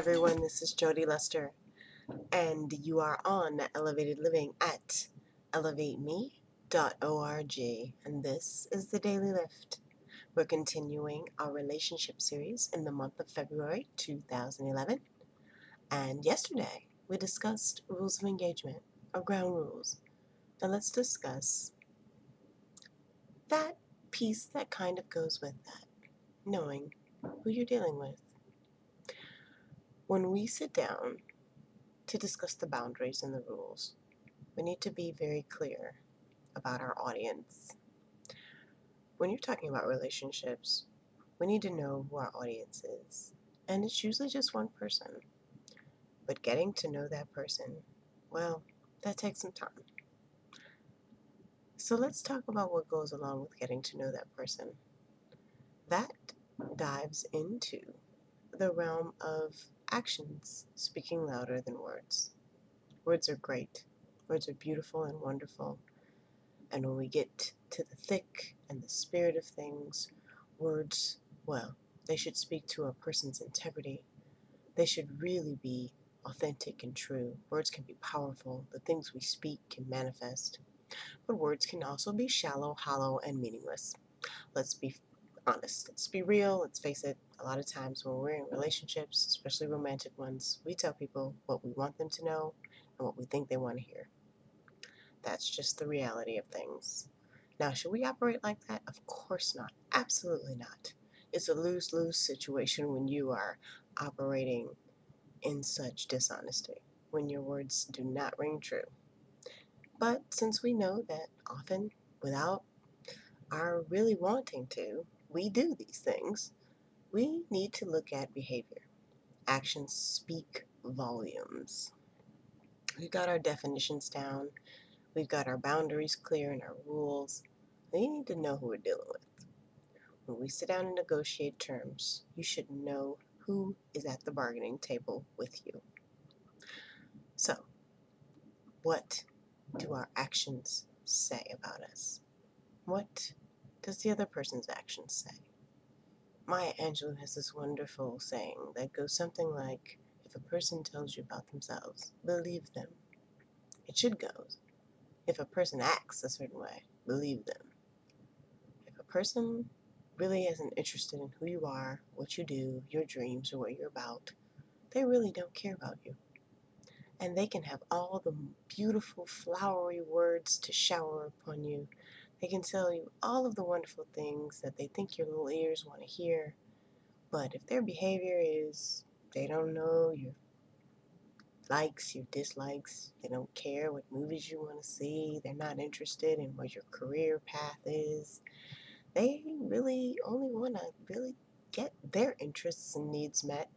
everyone, this is Jody Lester, and you are on Elevated Living at elevateme.org, and this is the Daily Lift. We're continuing our relationship series in the month of February 2011, and yesterday we discussed rules of engagement, or ground rules. Now let's discuss that piece that kind of goes with that, knowing who you're dealing with. When we sit down to discuss the boundaries and the rules, we need to be very clear about our audience. When you're talking about relationships, we need to know who our audience is. And it's usually just one person. But getting to know that person, well, that takes some time. So let's talk about what goes along with getting to know that person. That dives into the realm of actions speaking louder than words. Words are great. Words are beautiful and wonderful. And when we get to the thick and the spirit of things, words, well, they should speak to a person's integrity. They should really be authentic and true. Words can be powerful. The things we speak can manifest. But words can also be shallow, hollow, and meaningless. Let's be honest. Let's be real. Let's face it. A lot of times when we're in relationships, especially romantic ones, we tell people what we want them to know and what we think they want to hear. That's just the reality of things. Now, should we operate like that? Of course not. Absolutely not. It's a lose-lose situation when you are operating in such dishonesty, when your words do not ring true. But since we know that often, without our really wanting to, we do these things, we need to look at behavior. Actions speak volumes. We've got our definitions down. We've got our boundaries clear and our rules. We need to know who we're dealing with. When we sit down and negotiate terms, you should know who is at the bargaining table with you. So, what do our actions say about us? What does the other person's actions say? Maya Angelou has this wonderful saying that goes something like, if a person tells you about themselves, believe them. It should go, if a person acts a certain way, believe them. If a person really isn't interested in who you are, what you do, your dreams, or what you're about, they really don't care about you. And they can have all the beautiful, flowery words to shower upon you. They can tell you all of the wonderful things that they think your little ears want to hear. But if their behavior is, they don't know your likes, your dislikes, they don't care what movies you want to see, they're not interested in what your career path is, they really only want to really get their interests and needs met,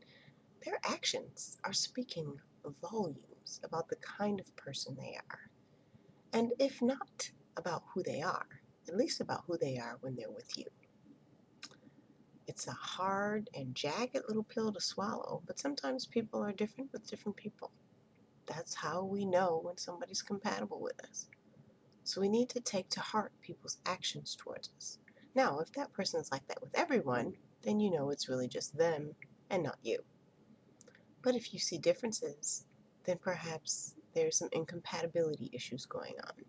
their actions are speaking volumes about the kind of person they are. And if not about who they are, at least about who they are when they're with you. It's a hard and jagged little pill to swallow, but sometimes people are different with different people. That's how we know when somebody's compatible with us. So we need to take to heart people's actions towards us. Now, if that person is like that with everyone, then you know it's really just them and not you. But if you see differences, then perhaps there's some incompatibility issues going on.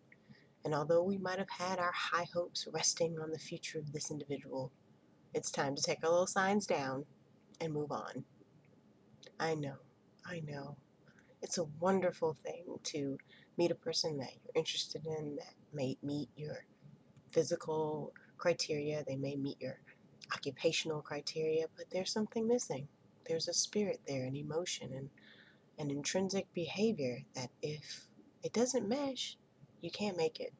And although we might have had our high hopes resting on the future of this individual, it's time to take our little signs down and move on. I know. It's a wonderful thing to meet a person that you're interested in, that may meet your physical criteria, they may meet your occupational criteria, but there's something missing. There's a spirit there, an emotion, and an intrinsic behavior that if it doesn't mesh, you can't make it.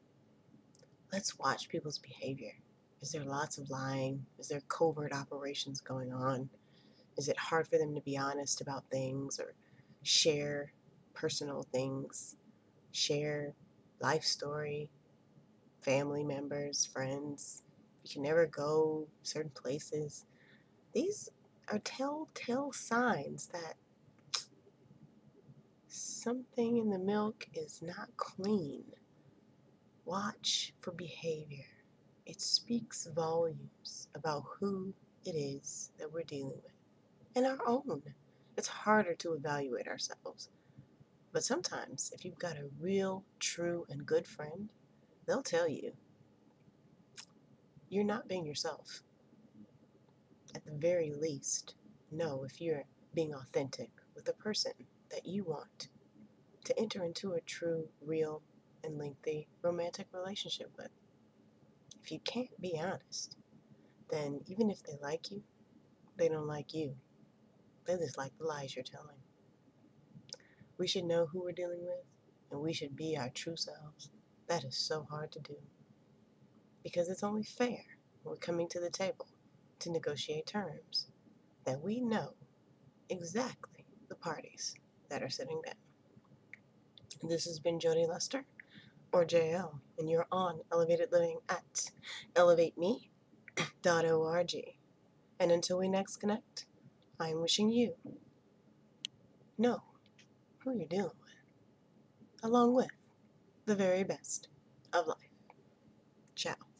Let's watch people's behavior. Is there lots of lying? Is there covert operations going on? Is it hard for them to be honest about things or share personal things, share life story, family members, friends? You can never go certain places. These are telltale signs that something in the milk is not clean. Watch for behavior. It speaks volumes about who it is that we're dealing with, and our own. It's harder to evaluate ourselves. But sometimes, if you've got a real, true, and good friend, they'll tell you you're not being yourself. At the very least, know if you're being authentic with the person that you want to enter into a true, real, and lengthy romantic relationship with. If you can't be honest, then even if they like you, they don't like you. They just like the lies you're telling. We should know who we're dealing with, and we should be our true selves. That is so hard to do because it's only fair when we're coming to the table to negotiate terms that we know exactly the parties that are sitting down. This has been Jody Lester, or JL, and you're on Elevated Living at elevateme.org. And until we next connect, I'm wishing you know who you're dealing with, along with the very best of life. Ciao.